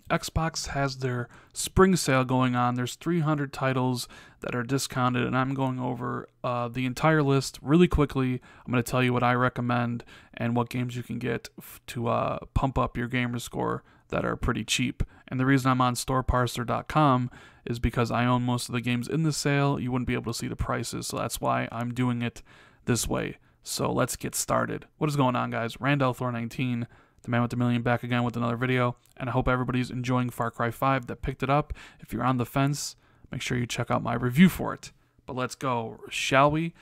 Xbox has their spring sale going on. There's 300 titles that are discounted, and I'm going over the entire list really quickly. I'm going to tell you what I recommend and what games you can get to pump up your gamer score that are pretty cheap. And the reason I'm on storeparser.com is because I own most of the games in the sale. You wouldn't be able to see the prices, so that's why I'm doing it this way. So let's get started. What is going on, guys? Randall Thor 19, the man with the million, back again with another video, and I hope everybody's enjoying Far Cry 5 that picked it up. If you're on the fence, make sure you check out my review for it. But let's go, shall we?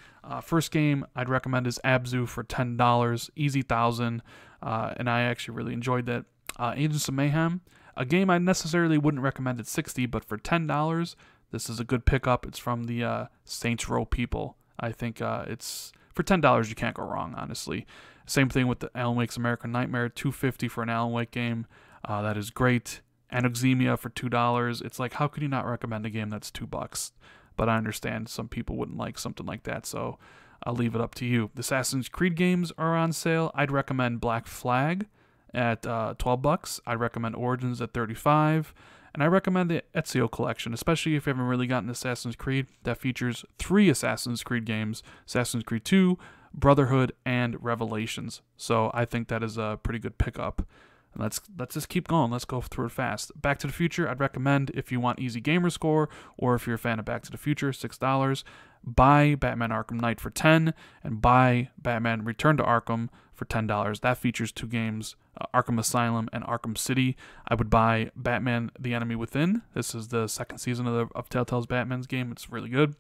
First game I'd recommend is Abzu for $10, easy 1,000, and I actually really enjoyed that. Agents of Mayhem, a game I necessarily wouldn't recommend at $60, but for $10, this is a good pickup. It's from the Saints Row people. I think it's for $10 you can't go wrong, honestly. Same thing with the Alan Wake's American Nightmare, $2.50 for an Alan Wake game. That is great. Anoxemia for $2. It's like, how could you not recommend a game that's $2? But I understand some people wouldn't like something like that, so I'll leave it up to you. The Assassin's Creed games are on sale. I'd recommend Black Flag at $12. I recommend Origins at $35. And I recommend the Ezio collection, especially if you haven't really gotten Assassin's Creed. That features 3 Assassin's Creed games: Assassin's Creed 2, Brotherhood, and Revelations. So I think that is a pretty good pickup. And let's just keep going. Let's go through it fast. Back to the Future, I'd recommend if you want easy gamer score, or if you're a fan of Back to the Future, $6. Buy Batman Arkham Knight for $10, and buy Batman Return to Arkham for $10. That features 2 games, Arkham Asylum and Arkham City. I would buy Batman The Enemy Within. This is the second season of Telltale's Batman's game. It's really good.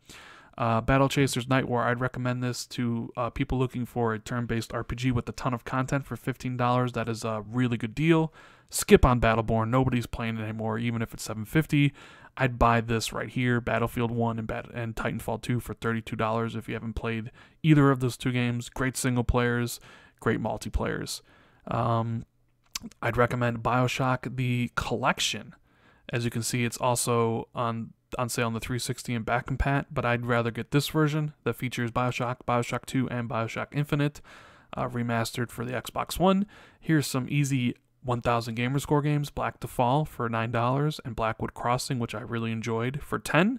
Battle Chasers Night War, I'd recommend this to people looking for a turn-based RPG with a ton of content for $15. That is a really good deal. Skip on Battleborn. Nobody's playing it anymore, even if it's $7.50. I'd buy this right here, Battlefield 1 and Titanfall 2 for $32 if you haven't played either of those 2 games. Great single players, great multiplayers. I'd recommend BioShock the Collection. As you can see, it's also on sale on the 360 and back compat, but I'd rather get this version that features BioShock, BioShock 2, and BioShock Infinite, remastered for the Xbox One. Here's some easy 1,000 gamer score games: Black to Fall for $9, and Blackwood Crossing, which I really enjoyed, for $10.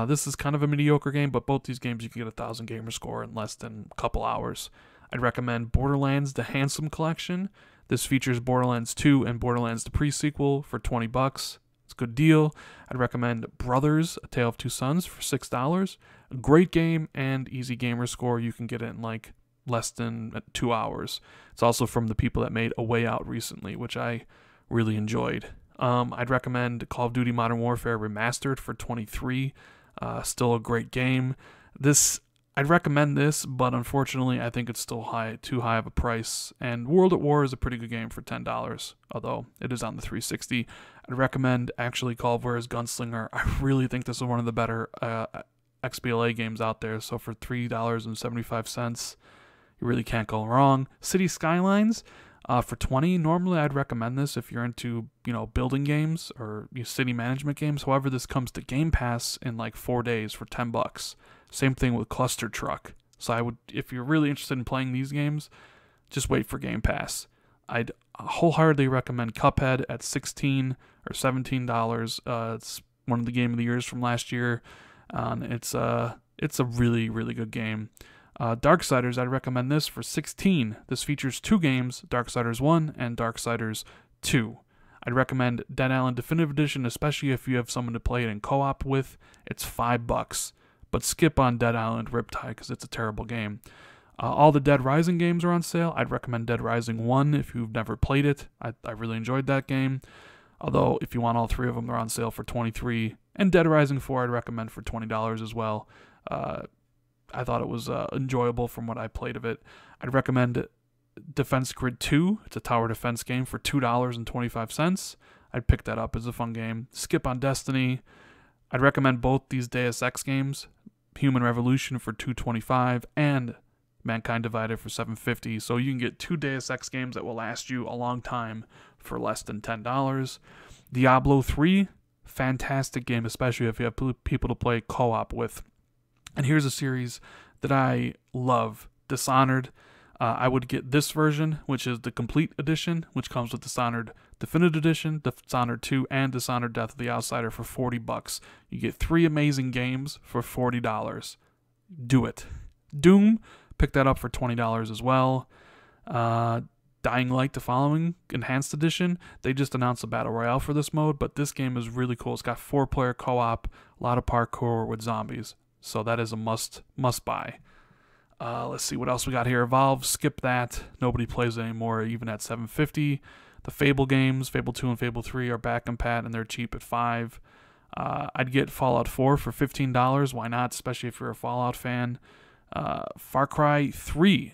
This is kind of a mediocre game, but both these games you can get 1,000 gamer score in less than a couple hours. I'd recommend Borderlands the Handsome Collection. This features Borderlands 2 and Borderlands the pre-sequel for $20. It's a good deal. I'd recommend Brothers, A Tale of Two Sons for $6. A great game and easy gamer score. You can get it in like less than 2 hours. It's also from the people that made A Way Out recently, which I really enjoyed. I'd recommend Call of Duty Modern Warfare Remastered for $23. Still a great game. I'd recommend this, but unfortunately, I think it's still too high of a price. And World at War is a pretty good game for $10, although it is on the 360. I'd recommend actually Call of Juarez Gunslinger. I really think this is one of the better XBLA games out there. So for $3.75, you really can't go wrong. City Skylines for $20. Normally, I'd recommend this if you're into building games or city management games. However, this comes to Game Pass in like 4 days for $10. Same thing with Cluster Truck. So if you're really interested in playing these games, just wait for Game Pass. I'd wholeheartedly recommend Cuphead at $16 or $17. It's one of the Game of the Years from last year. It's a really, really good game. Darksiders, I'd recommend this for $16. This features 2 games, Darksiders 1 and Darksiders 2. I'd recommend Dead Island Definitive Edition, especially if you have someone to play it in co-op with. It's $5. But skip on Dead Island Riptide because it's a terrible game. All the Dead Rising games are on sale. I'd recommend Dead Rising 1 if you've never played it. I really enjoyed that game. Although, if you want all 3 of them, they're on sale for $23. And Dead Rising 4 I'd recommend for $20 as well. I thought it was enjoyable from what I played of it. I'd recommend Defense Grid 2. It's a tower defense game for $2.25. I'd pick that up as a fun game. Skip on Destiny. I'd recommend both these Deus Ex games. Human Revolution for $2.25 and Mankind Divided for $7.50. So you can get 2 Deus Ex games that will last you a long time for less than $10. Diablo 3, fantastic game, especially if you have people to play co-op with. And here's a series that I love, Dishonored. I would get this version, which is the complete edition, which comes with Dishonored Definitive Edition, Dishonored 2, and Dishonored Death of the Outsider for $40. You get 3 amazing games for $40. Do it. Doom, pick that up for $20 as well. Dying Light, the following Enhanced Edition. They just announced a Battle Royale for this mode, but this game is really cool. It's got 4-player co-op, a lot of parkour with zombies. So that is a must buy. Let's see what else we got here. Evolve, skip that. Nobody plays it anymore, even at $7.50. The Fable games, Fable 2 and Fable 3 are back and pat, and they're cheap at $5. I'd get Fallout 4 for $15. Why not, especially if you're a Fallout fan. Far Cry 3.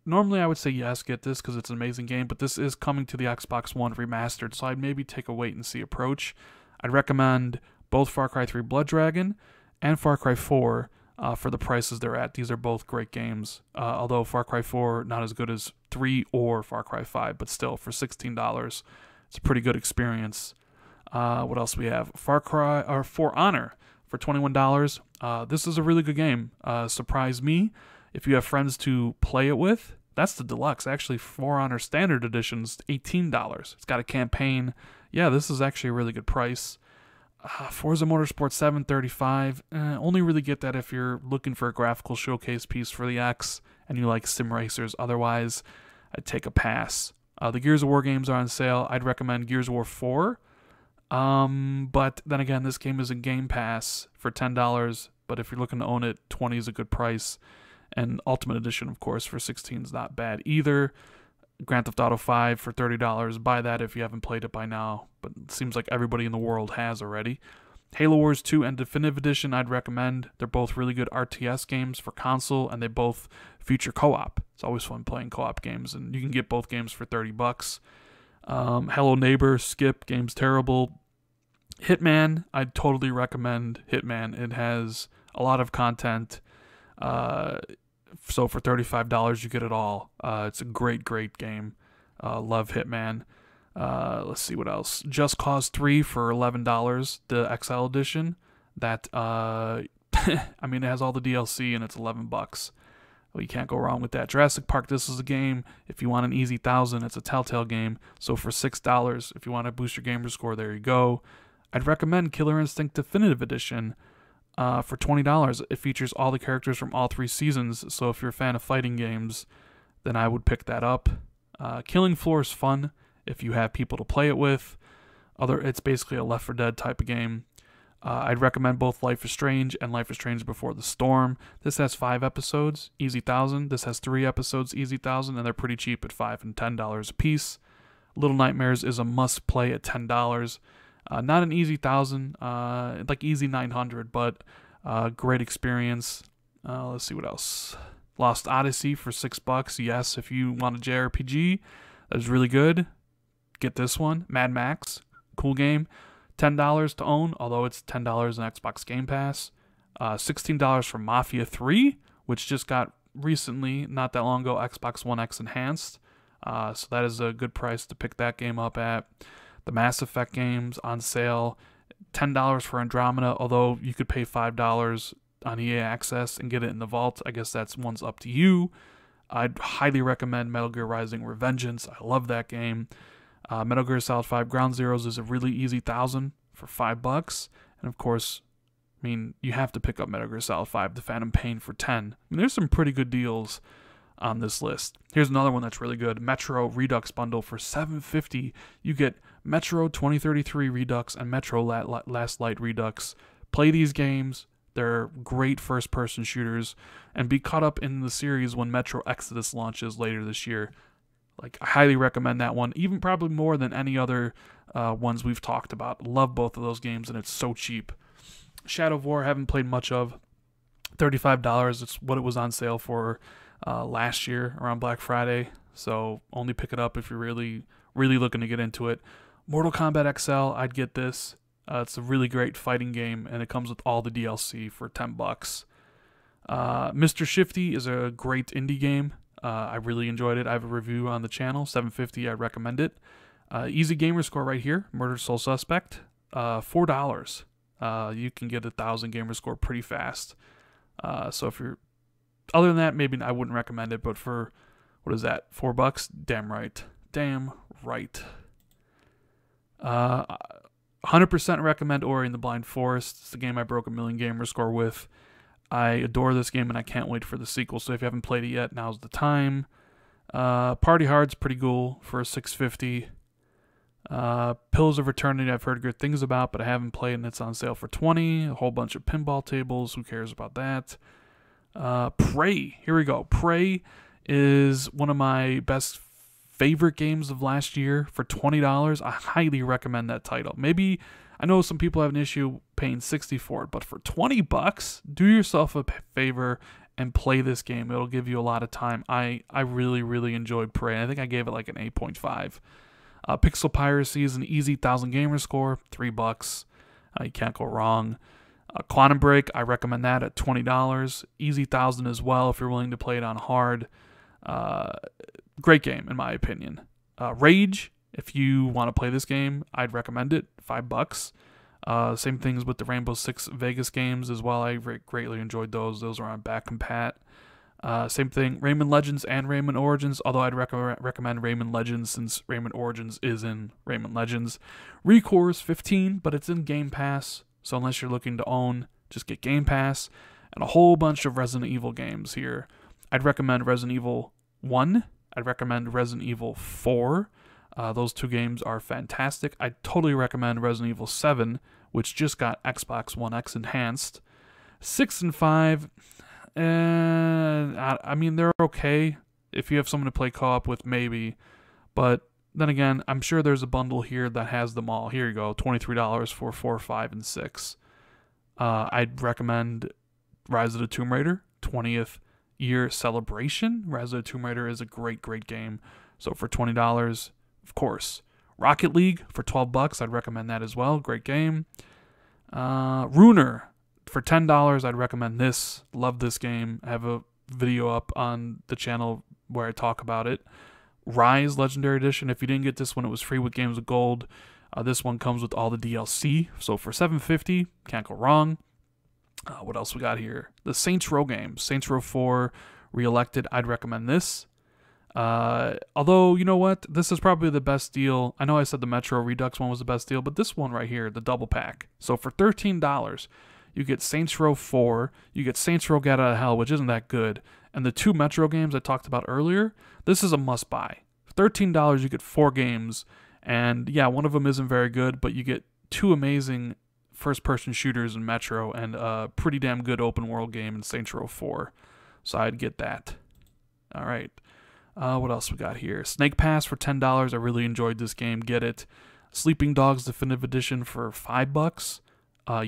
Normally I would say yes, get this because it's an amazing game, but this is coming to the Xbox One remastered, so I'd maybe take a wait and see approach. I'd recommend both Far Cry 3 Blood Dragon and Far Cry 4 for the prices they're at. These are both great games, although Far Cry 4 not as good as 3 or Far Cry 5, but still for $16, it's a pretty good experience. What else we have? For Honor for $21. This is a really good game. Surprise me. If you have friends to play it with, that's the deluxe. Actually, For Honor Standard Edition's $18. It's got a campaign. Yeah, this is actually a really good price. Forza Motorsport $7.35. Only really get that if you're looking for a graphical showcase piece for the X and you like sim racers. Otherwise, I'd take a pass. The Gears of War games are on sale. I'd recommend Gears of War 4. But then again, this game is in Game Pass for $10, but if you're looking to own it, $20 is a good price. And Ultimate Edition, of course, for $16 is not bad either. Grand Theft Auto 5 for $30. Buy that if you haven't played it by now, but it seems like everybody in the world has already. Halo Wars 2 and Definitive Edition I'd recommend. They're both really good RTS games for console, and they both feature co-op. It's always fun playing co-op games, and you can get both games for $30. Hello Neighbor, skip, game's terrible. Hitman, I'd totally recommend Hitman. It has a lot of content. So for $35, you get it all. It's a great game. Love Hitman. Let's see what else. Just Cause 3 for $11, the XL edition. That, I mean, it has all the DLC and it's $11. Well, you can't go wrong with that. Jurassic Park, this is a game. If you want an easy 1,000, it's a Telltale game. So for $6, if you want to boost your gamer score, there you go. I'd recommend Killer Instinct Definitive Edition for $20. It features all the characters from all 3 seasons. So if you're a fan of fighting games, then I would pick that up. Killing Floor is fun if you have people to play it with. It's basically a Left 4 Dead type of game. I'd recommend both Life is Strange and Life is Strange Before the Storm. This has 5 episodes, easy 1,000. This has 3 episodes, easy 1,000, and they're pretty cheap at $5 and $10 a piece. Little Nightmares is a must-play at $10. Not an easy 1,000, like easy 900, but great experience. Let's see what else. Lost Odyssey for $6. Yes, if you want a JRPG, that's really good. Get this one. Mad Max, cool game. $10 to own, although it's $10 on Xbox Game Pass. $16 for Mafia 3, which just got recently, not that long ago, Xbox One X enhanced. So that is a good price to pick that game up at. The Mass Effect games on sale. $10 for Andromeda, although you could pay $5 on EA Access and get it in the vault. I guess that's one's up to you. I'd highly recommend Metal Gear Rising Revengeance. I love that game. Metal Gear Solid 5 Ground Zeroes is a really easy 1,000 for $5. And of course, I mean, you have to pick up Metal Gear Solid 5 The Phantom Pain for $10. I mean, there's some pretty good deals on this list. Here's another one that's really good. Metro Redux bundle for $7.50. You get Metro 2033 Redux and Metro Last Light Redux. Play these games. They're great first-person shooters. And be caught up in the series when Metro Exodus launches later this year. Like, I highly recommend that one, even probably more than any other ones we've talked about. Love both of those games, and it's so cheap. Shadow of War, haven't played much of. $35, it's what it was on sale for last year around Black Friday. So only pick it up if you're really looking to get into it. Mortal Kombat XL, I'd get this. It's a really great fighting game, and it comes with all the DLC for $10. Mr. Shifty is a great indie game. I really enjoyed it. I have a review on the channel. $7.50, I recommend it. Easy gamer score right here. Murder Soul Suspect. $4. You can get 1,000 gamer score pretty fast. So if you're... Other than that, maybe I wouldn't recommend it, but for... What is that? $4? Damn right. Damn right. Uh, 100% recommend Ori and the Blind Forest. It's the game I broke a million gamer score with. I adore this game and I can't wait for the sequel. So if you haven't played it yet, now's the time. Party Hard's pretty cool for a $6.50. Pillars of Eternity I've heard good things about, but I haven't played, and it's on sale for $20. A whole bunch of pinball tables. Who cares about that? Prey. Here we go. Prey is one of my best favorite games of last year for $20. I highly recommend that title. Maybe, I know some people have an issue paying $60 for it, but for $20, do yourself a favor and play this game. It'll give you a lot of time. I really, really enjoyed Prey. I think I gave it like an 8.5. Pixel Piracy is an easy 1,000 gamer score, $3. You can't go wrong. Quantum Break, I recommend that at $20. Easy 1,000 as well if you're willing to play it on hard. Great game in my opinion. Rage, if you want to play this game, I'd recommend it. $5. Same things with the Rainbow Six Vegas games as well. I greatly enjoyed those. Those are on back compat. Same thing, Rayman Legends and Rayman Origins, although I'd recommend Rayman Legends since Rayman Origins is in Rayman Legends. Recore 15, but it's in Game Pass, so unless you're looking to own, just get Game Pass. And a whole bunch of Resident Evil games here. I'd recommend Resident Evil 1. I'd recommend Resident Evil 4. Those two games are fantastic. I totally recommend Resident Evil 7, which just got Xbox One X enhanced. 6 and 5, I mean, they're okay if you have someone to play co-op with, maybe. But then again, I'm sure there's a bundle here that has them all. Here you go, $23 for 4, 5, and 6. I'd recommend Rise of the Tomb Raider, 20th year celebration. Rise of the Tomb Raider is a great, great game. So for $20, of course. Rocket League for $12, I'd recommend that as well. Great game. Runer for $10, I'd recommend this. Love this game. I have a video up on the channel where I talk about it. Rise Legendary Edition. If you didn't get this one, it was free with Games of Gold. This one comes with all the DLC. So for $7.50, can't go wrong. What else we got here? The Saints Row games. Saints Row 4 Reelected. I'd recommend this. Although, you know what? This is probably the best deal. I know I said the Metro Redux one was the best deal, but this one right here, the double pack. So for $13, you get Saints Row 4, you get Saints Row Get Out of Hell, which isn't that good, and the two Metro games I talked about earlier. This is a must-buy. For $13, you get 4 games, and yeah, one of them isn't very good, but you get 2 amazing first-person shooters in Metro and a pretty damn good open-world game in Saints Row 4. So I'd get that. All right. What else we got here? Snake Pass for $10. I really enjoyed this game. Get it. Sleeping Dogs Definitive Edition for $5.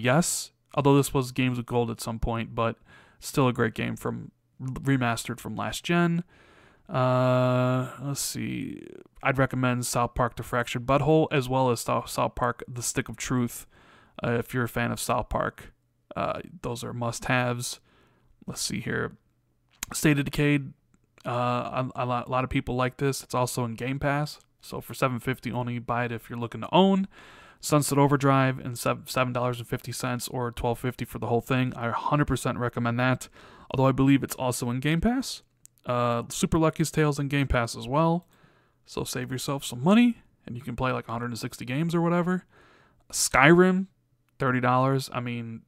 Yes. Although this was Games of Gold at some point, but still a great game from remastered from last gen. Let's see. I'd recommend South Park The Fractured Butthole as well as South Park The Stick of Truth. If you're a fan of South Park, those are must-haves. Let's see here. State of Decay. A lot of people like this. It's also in Game Pass. So for $7.50, only buy it if you're looking to own. Sunset Overdrive and $7.50 or $12.50 for the whole thing. I 100% recommend that. Although I believe it's also in Game Pass. Super Lucky's Tale's in Game Pass as well. So save yourself some money and you can play like 160 games or whatever. Skyrim, $30. I mean,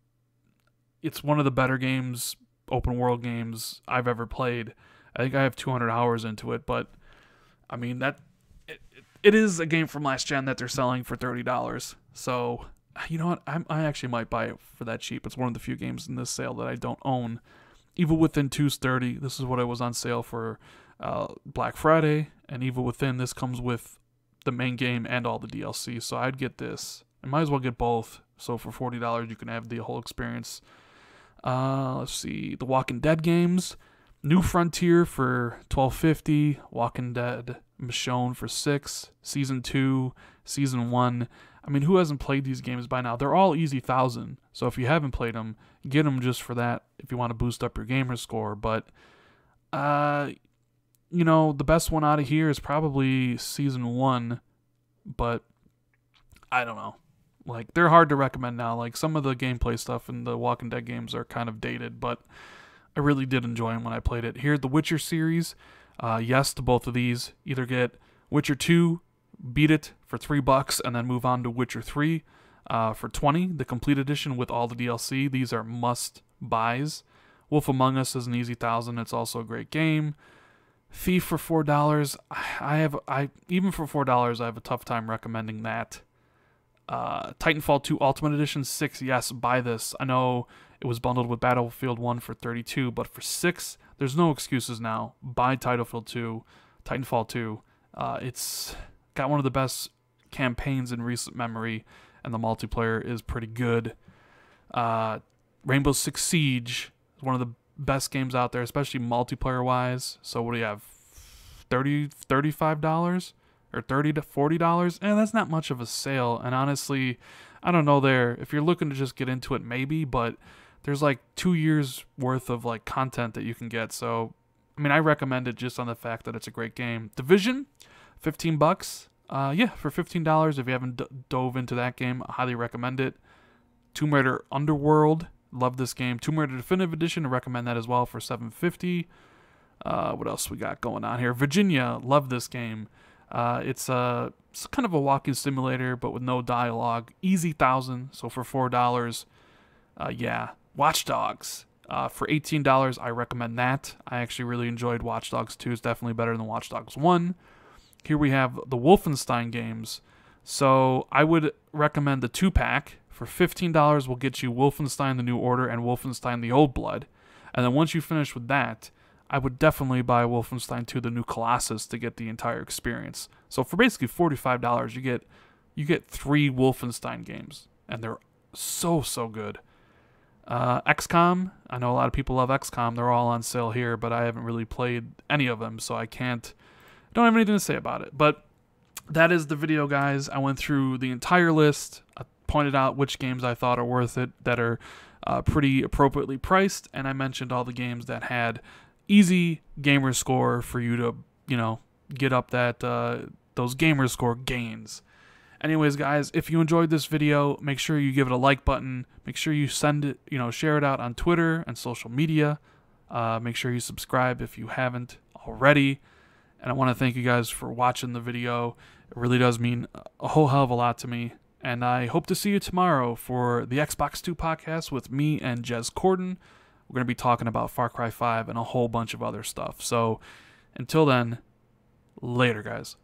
it's one of the better games, open world games I've ever played. I think I have 200 hours into it, but I mean it is a game from last gen that they're selling for $30. So you know what? I actually might buy it for that cheap. It's one of the few games in this sale that I don't own. Evil Within 2's $30. This is what it was on sale for Black Friday, and Evil Within, this comes with the main game and all the DLC. So I'd get this. I might as well get both. So for $40, you can have the whole experience. Let's see, the Walking Dead games. New Frontier for $12.50, Walking Dead Michonne for $6, Season 2, Season 1. I mean, who hasn't played these games by now? They're all easy 1,000, so if you haven't played them, get them just for that if you want to boost up your gamer score. But, you know, the best one out of here is probably Season 1, but I don't know. Like, they're hard to recommend now. Like, some of the gameplay stuff in the Walking Dead games are kind of dated, but I really did enjoy them when I played it. Here, the Witcher series, yes to both of these. Either get Witcher 2, beat it for $3 and then move on to Witcher 3 for $20, the complete edition with all the DLC. These are must buys. Wolf Among Us is an easy 1,000. It's also a great game. Thief for $4. Even for $4, I have a tough time recommending that. Titanfall 2 Ultimate Edition 6. Yes, buy this. I know it was bundled with Battlefield 1 for $32, but for $6, there's no excuses now. Buy Titanfall 2. It's got one of the best campaigns in recent memory, and the multiplayer is pretty good. Rainbow Six Siege is one of the best games out there, especially multiplayer-wise. So what do you have, $35 or $30 to $40? And that's not much of a sale. And honestly, I don't know there. If you're looking to just get into it, maybe, but there's like 2 years worth of like content that you can get. So, I mean, I recommend it just on the fact that it's a great game. Division, $15. Yeah, for $15, if you haven't dove into that game, I highly recommend it. Tomb Raider Underworld, love this game. Tomb Raider Definitive Edition, I recommend that as well for $7.50. What else we got going on here? Virginia, love this game. It's kind of a walking simulator, but with no dialogue. Easy 1,000, so for $4, yeah. Watch Dogs, for $18, I recommend that. I actually really enjoyed Watch Dogs 2. It's definitely better than Watch Dogs 1. Here we have the Wolfenstein games. So I would recommend the 2-pack. For $15 will get you Wolfenstein the New Order and Wolfenstein the Old Blood. And then once you finish with that, I would definitely buy Wolfenstein 2 the New Colossus to get the entire experience. So for basically $45, you get 3 Wolfenstein games, and they're so good. XCOM, I know a lot of people love XCOM. They're all on sale here, but I haven't really played any of them, so I don't have anything to say about it. But that is the video, guys. I went through the entire list. I pointed out which games I thought are worth it, that are pretty appropriately priced, and I mentioned all the games that had easy gamer score for you to, get up that those gamer score gains. Anyways, guys, if you enjoyed this video, make sure you give it a like button. Make sure you send it, share it out on Twitter and social media. Make sure you subscribe if you haven't already. And I want to thank you guys for watching the video. It really does mean a whole hell of a lot to me. And I hope to see you tomorrow for the Xbox 2 podcast with me and Jez Corden. We're going to be talking about Far Cry 5 and a whole bunch of other stuff. So until then, later, guys.